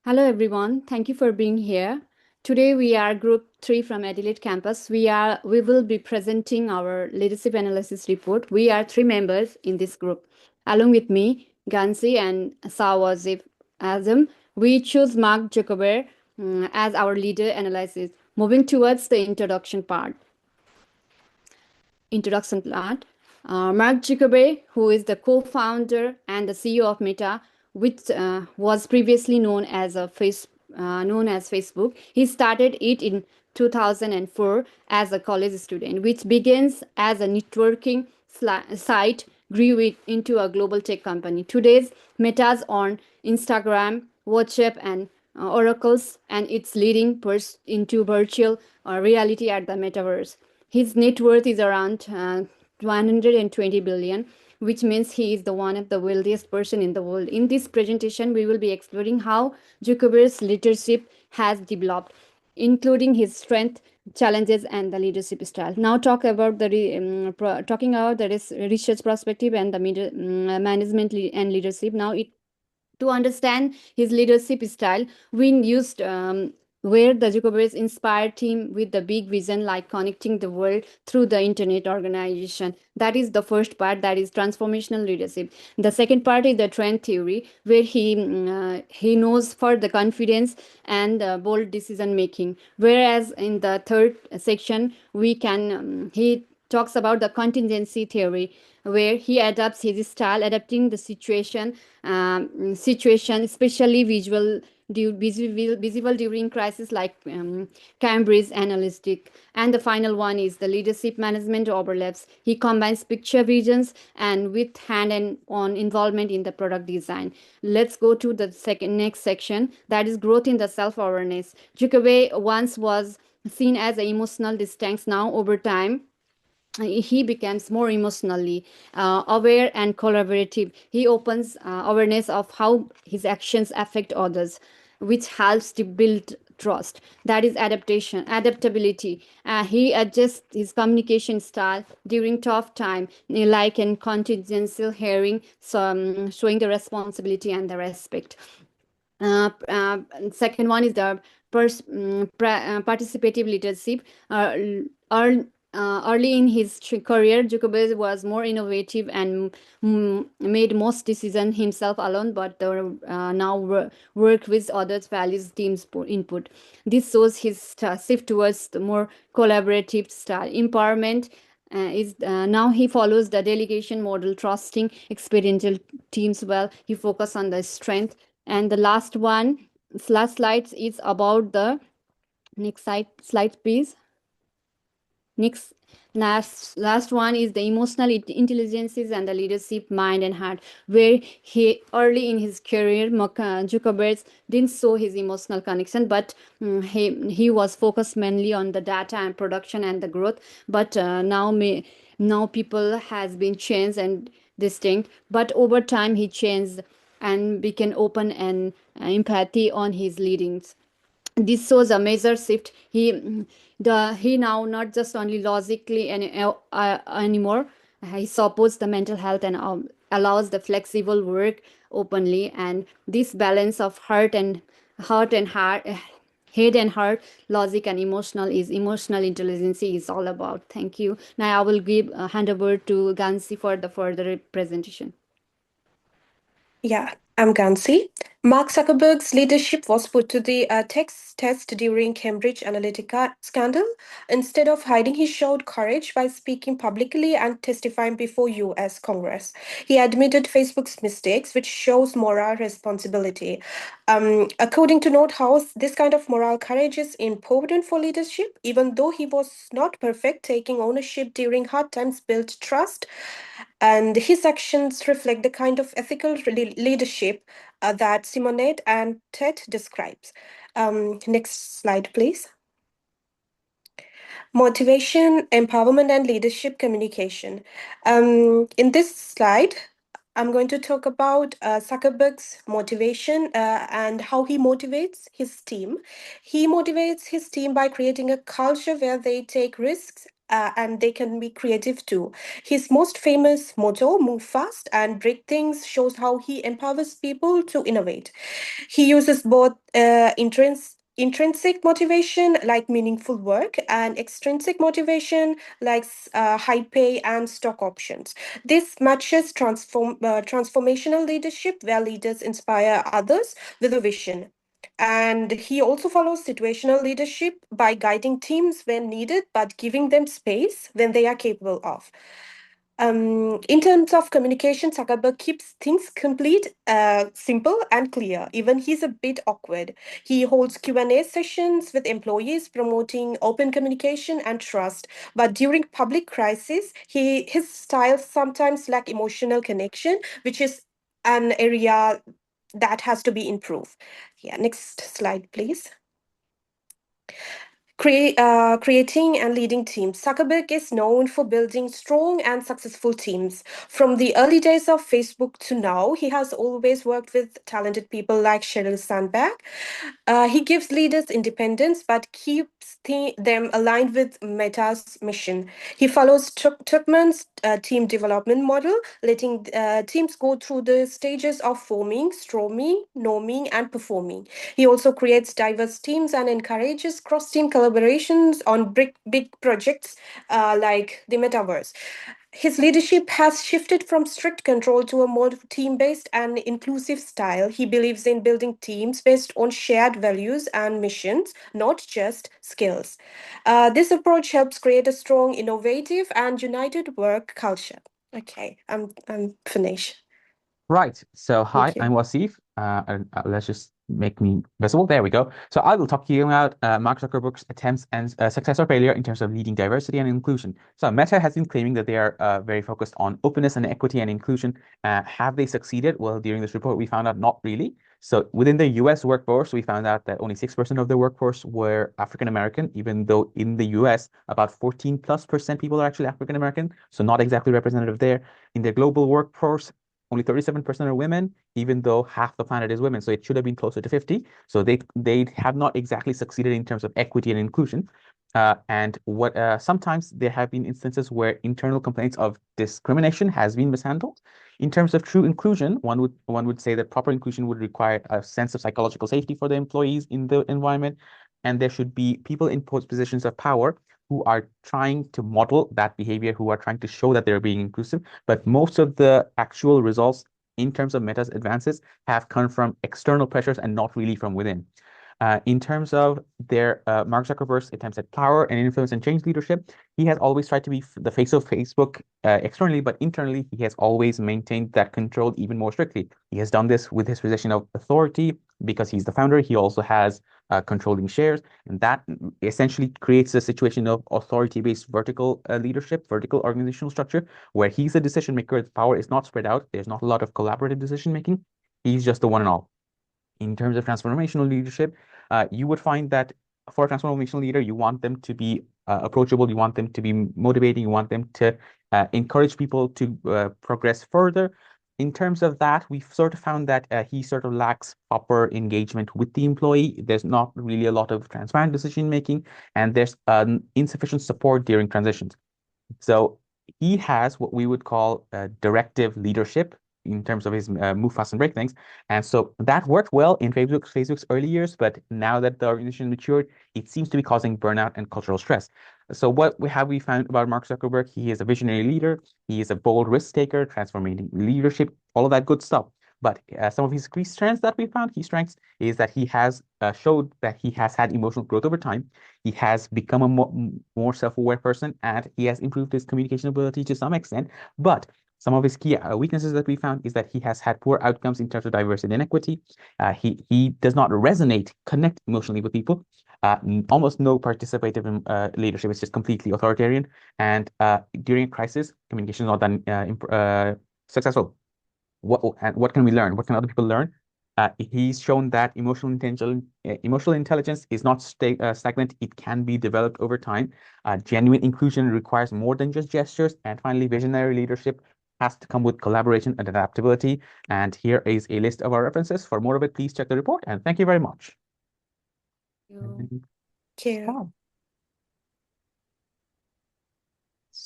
Hello everyone, thank you for being here. Today we are group 3 from Adelaide campus. We will be presenting our leadership analysis report. We are 3 members in this group. Along with me, GANSI and Shah Waseef Azam, we choose Mark Zuckerberg as our leader analysis. Moving towards the introduction part. Mark Zuckerberg, who is the co-founder and the CEO of Meta, which was previously known as Facebook. He started it in 2004 as a college student, which begins as a networking site, grew it into a global tech company. Today's Meta's on Instagram, WhatsApp, and oracles, and it's leading into virtual reality at the metaverse. His net worth is around 120 billion, which means he is the one of the wealthiest person in the world. In this presentation, we will be exploring how Zuckerberg's leadership has developed, including his strength, challenges, and the leadership style. Now, talking about the research perspective and the management and leadership. To understand his leadership style, we used where the Jacobs inspired him with the big vision like connecting the world through the internet organization. That is the first part, that is transformational leadership. The second part is the trend theory, where he knows for the confidence and bold decision making. Whereas in the third section, he talks about the contingency theory, where he adapts his style, adapting the situation, especially visible during crisis like Cambridge Analytic. And the final one is the leadership management overlaps. He combines picture visions and with hand and on involvement in the product design. Let's go to the next section, that is growth in the self-awareness. Zuckerberg once was seen as an emotional distance. Now over time he becomes more emotionally aware and collaborative. He opens awareness of how his actions affect others, which helps to build trust. That is adaptability. He adjusts his communication style during tough time, like in contingency hearing, showing the responsibility and the respect. Second one is the participative leadership. Early in his career, Jacobs was more innovative and made most decisions himself alone, but now work with others, values teams input. This shows his shift towards the more collaborative style. Empowerment is now he follows the delegation model, trusting experiential teams well. He focus on the strength. And the last slide is about the next slide, please. Last one is the emotional intelligences and the leadership mind and heart, where he early in his career Zuckerberg didn't show his emotional connection, but he was focused mainly on the data and production and the growth. But now people has been changed and distinct, but over time he changed and became open and empathy on his leadings. This shows a major shift. He now not just only logically anymore. He supports the mental health and allows the flexible work openly. And this balance of heart and heart head and heart, logic and emotional intelligence is all about. Thank you. Now I will give hand over to Gansi for the further presentation. Yeah, I'm GANSI. Mark Zuckerberg's leadership was put to the test during Cambridge Analytica scandal. Instead of hiding, he showed courage by speaking publicly and testifying before U.S. Congress. He admitted Facebook's mistakes, which shows moral responsibility. According to Note House, this kind of moral courage is important for leadership. Even though he was not perfect, taking ownership during hard times built trust, and his actions reflect the kind of ethical leadership that Simonette and Ted describes. Next slide, please. Motivation, empowerment, and leadership communication. In this slide, I'm going to talk about Zuckerberg's motivation and how he motivates his team. He motivates his team by creating a culture where they take risks and they can be creative too. His most famous motto, "Move Fast and Break Things," shows how he empowers people to innovate. He uses both intrinsic motivation, like meaningful work, and extrinsic motivation, like high pay and stock options. This matches transformational leadership, where leaders inspire others with a vision. And he also follows situational leadership by guiding teams when needed, but giving them space when they are capable of. In terms of communication, Zuckerberg keeps things complete, simple, and clear. Even he's a bit awkward. He holds Q&A sessions with employees, promoting open communication and trust. But during public crisis, his style sometimes lack emotional connection, which is an area that has to be improved. Yeah, next slide, please. Creating and leading teams. Zuckerberg is known for building strong and successful teams. From the early days of Facebook to now, he has always worked with talented people like Sheryl Sandberg. He gives leaders independence but keeps them aligned with Meta's mission. He follows Tuckman's team development model, letting teams go through the stages of forming, storming, norming, and performing. He also creates diverse teams and encourages cross team collaborations on big projects like the metaverse. His leadership has shifted from strict control to a more team based and inclusive style. He believes in building teams based on shared values and missions, not just skills. This approach helps create a strong, innovative, and united work culture. Okay, I'm finished. Right. So, hi, Thank you. I'm Waseef. And let's just make me visible. There we go. So, I will talk to you about Mark Zuckerberg's attempts and success or failure in terms of leading diversity and inclusion. So, Meta has been claiming that they are very focused on openness and equity and inclusion. Have they succeeded? Well, during this report, we found out not really. So, within the US workforce, we found out that only 6% of the workforce were African American, even though in the US, about 14+% people are actually African American. So, not exactly representative there. In the global workforce, only 37% are women, even though half the planet is women. So it should have been closer to 50. So they have not exactly succeeded in terms of equity and inclusion. And what sometimes there have been instances where internal complaints of discrimination has been mishandled. In terms of true inclusion, one would say that proper inclusion would require a sense of psychological safety for the employees in the environment, and there should be people in positions of power who are trying to model that behavior, who are trying to show that they're being inclusive. But most of the actual results in terms of Meta's advances have come from external pressures and not really from within. In terms of their Mark Zuckerberg's attempts at power and influence and change leadership, he has always tried to be the face of Facebook externally, but internally, he has always maintained that control even more strictly. He has done this with his position of authority because he's the founder. He also has controlling shares, and that essentially creates a situation of authority-based vertical leadership, vertical organizational structure, where he's the decision maker. The power is not spread out. There's not a lot of collaborative decision making. He's just the one and all. In terms of transformational leadership, you would find that for a transformational leader, you want them to be approachable, you want them to be motivating, you want them to encourage people to progress further. In terms of that, we've sort of found that he sort of lacks proper engagement with the employee. There's not really a lot of transparent decision making, and there's insufficient support during transitions. So he has what we would call directive leadership in terms of his move fast and break things. And so that worked well in Facebook's early years, but now that the organization matured, it seems to be causing burnout and cultural stress. So what we found about Mark Zuckerberg, he is a visionary leader, he is a bold risk taker, transforming leadership, all of that good stuff. But some of his key strengths that we found, is that he has showed that he has had emotional growth over time. He has become a more self-aware person, and he has improved his communication ability to some extent. But some of his key weaknesses that we found is that he has had poor outcomes in terms of diversity and equity. He does not connect emotionally with people. Almost no participative leadership. It's just completely authoritarian. And during a crisis, communication is not done successful. What can we learn? What can other people learn? He's shown that emotional intelligence is not stagnant. It can be developed over time. Genuine inclusion requires more than just gestures. And finally, visionary leadership has to come with collaboration and adaptability. And here is a list of our references. For more of it, please check the report. And thank you very much. You. Thank you.